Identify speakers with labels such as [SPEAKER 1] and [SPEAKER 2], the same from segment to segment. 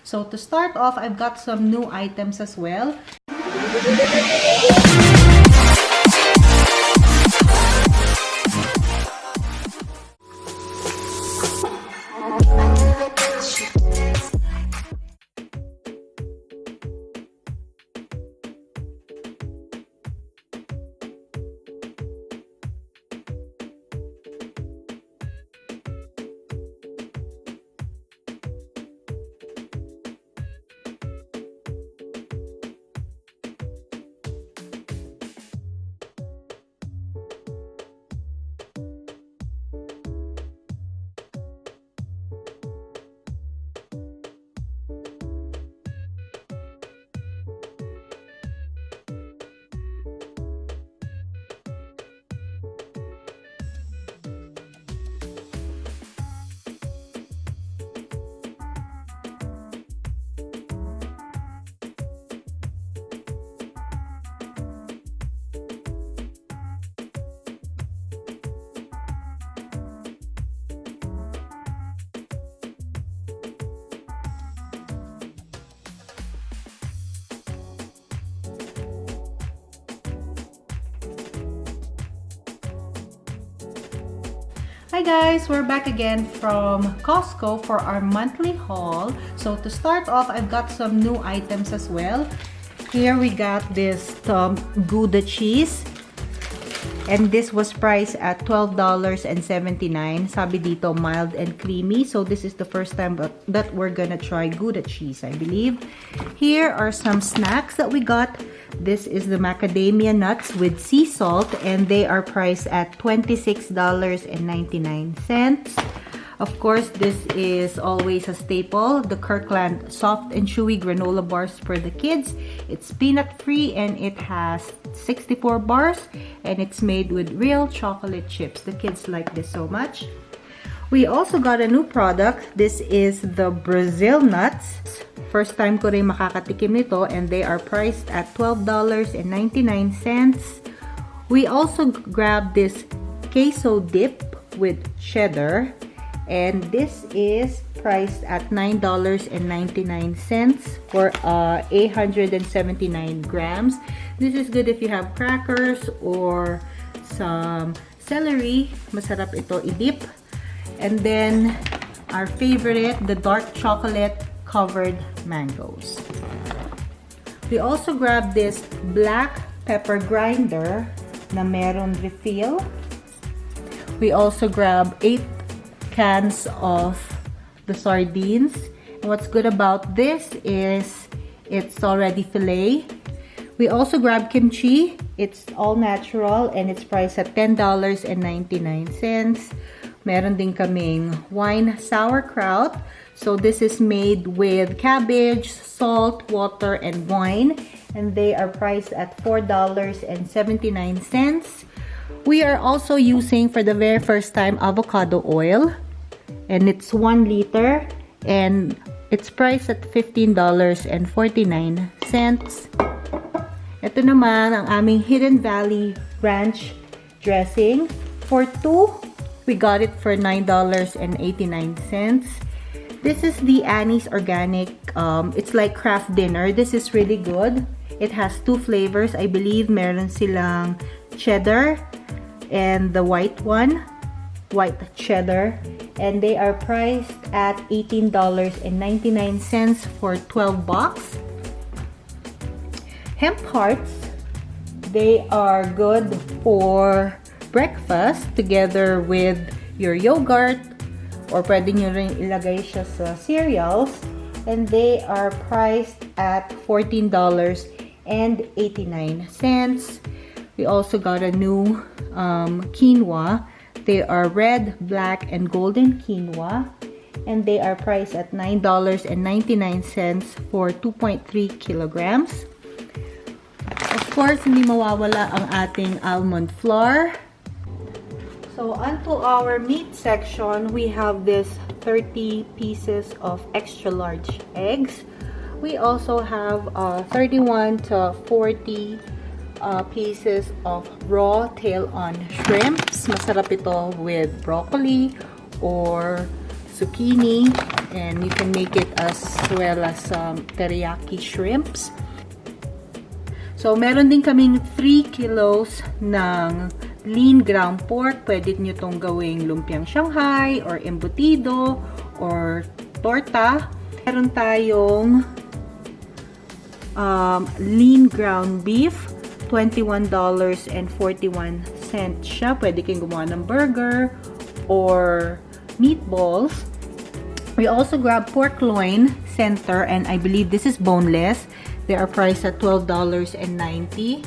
[SPEAKER 1] So to start off, I've got some new items as well. Hi guys, we're back again from Costco for our monthly haul. So to start off, I've got some new items as well. Here we got this Gouda cheese. And this was priced at $12.79. Sabi dito, mild and creamy. So this is the first time that we're gonna try Gouda cheese, I believe. Here are some snacks that we got. This is the macadamia nuts with sea salt, and they are priced at $26.99. Of course, this is always a staple, the Kirkland soft and chewy granola bars for the kids. It's peanut free and it has 64 bars, and it's made with real chocolate chips. The kids like this so much. We also got a new product. This is the Brazil nuts. First time ko rin makakatikim nito, and they are priced at $12.99. We also grabbed this queso dip with cheddar, and this is priced at $9.99 for 879 grams. This is good if you have crackers or some celery. Masarap ito i-dip. And then our favorite, the dark chocolate covered mangoes. We also grabbed this black pepper grinder na meron refill. We also grabbed 8 cans of the sardines. And what's good about this is it's already filet. We also grabbed kimchi. It's all natural and it's priced at $10.99. Meron din kaming wine sauerkraut. So this is made with cabbage, salt, water, and wine. And they are priced at $4.79. We are also using for the very first time avocado oil. And it's 1 liter. And it's priced at $15.49. Ito naman ang aming Hidden Valley Ranch dressing. For 2, we got it for $9.89. This is the Annie's Organic. It's like craft dinner. This is really good. It has 2 flavors. I believe meron silang cheddar and the white one, white cheddar. And they are priced at $18.99 for 12 bucks. Hemp hearts, they are good for breakfast together with your yogurt, or pwede nyo rin ilagay siya sa cereals, and they are priced at $14.89. We also got a new quinoa. They are red, black, and golden quinoa, and they are priced at $9.99 for 2.3 kilograms. Of course, hindi mawawala ang ating almond flour. So, onto our meat section, we have this 30 pieces of extra large eggs. We also have 31 to 40 pieces of raw tail-on shrimps. Masarap ito with broccoli or zucchini. And you can make it as well as teriyaki shrimps. So, meron din kaming 3 kilos ng lean ground pork. Pwede nyo itong gawing lumpiang Shanghai or embutido or torta. Meron tayong lean ground beef. $21.41 siya. Pwede kayong gumawa ng burger or meatballs. We also grab pork loin center, and I believe this is boneless. They are priced at $12.90.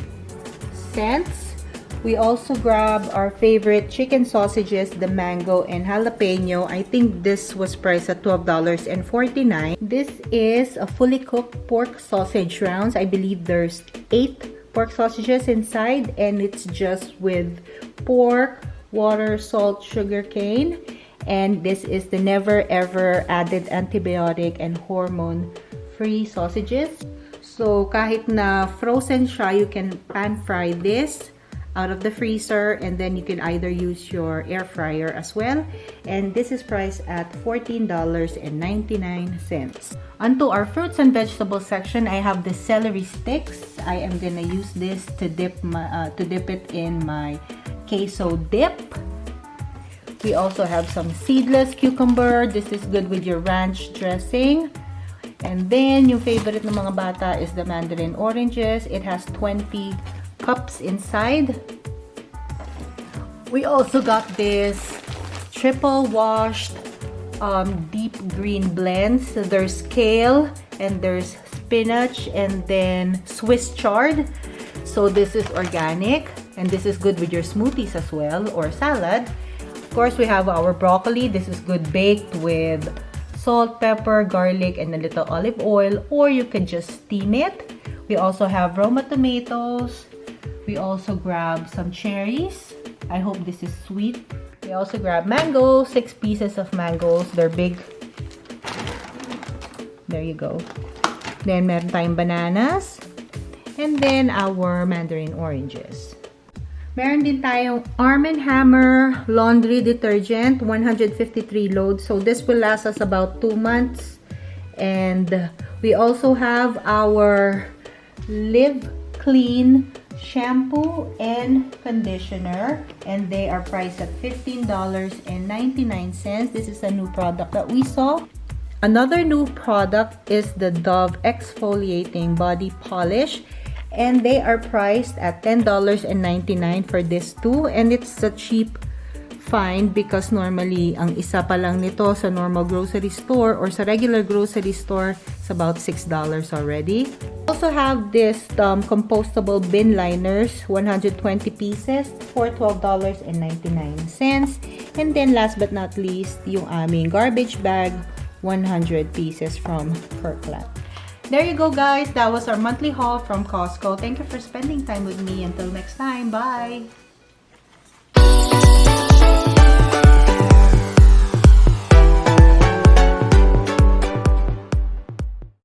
[SPEAKER 1] We also grab our favorite chicken sausages, the mango and jalapeno. I think this was priced at $12.49. This is a fully cooked pork sausage rounds. I believe there's 8 pork sausages inside, and it's just with pork, water, salt, sugar cane. And this is the never ever added antibiotic and hormone free sausages. So kahit na frozen siya, you can pan fry this out of the freezer, and then you can either use your air fryer as well. And this is priced at $14.99. Onto our fruits and vegetables section, I have the celery sticks. I am gonna use this to dip it in my queso dip. We also have some seedless cucumber. This is good with your ranch dressing. And then, yung favorite ng mga bata is the mandarin oranges. It has 20 cups inside. We also got this triple washed deep green blends. So there's kale, and there's spinach, and then Swiss chard. So this is organic, and this is good with your smoothies as well, or salad. Of course, we have our broccoli. This is good baked with salt, pepper, garlic, and a little olive oil, or you could just steam it. We also have Roma tomatoes. We also grab some cherries. I hope this is sweet. We also grab mango, 6 pieces of mangoes. They're big. There you go. Then meron tayong bananas. And then our mandarin oranges. Meron din tayong Arm & Hammer laundry detergent, 153 loads. So this will last us about 2 months. And we also have our Live Clean shampoo and conditioner, and they are priced at $15.99. This is a new product that we saw. Another new product is the Dove Exfoliating Body Polish. And they are priced at $10.99 for this too. And it's a cheap find because normally, ang isa pa lang nito sa normal grocery store or sa regular grocery store is about $6 already. We also have this compostable bin liners, 120 pieces for $12.99. And then last but not least, yung aming garbage bag, 100 pieces from Kirkland. There you go, guys. That was our monthly haul from Costco. Thank you for spending time with me. Until next time, bye!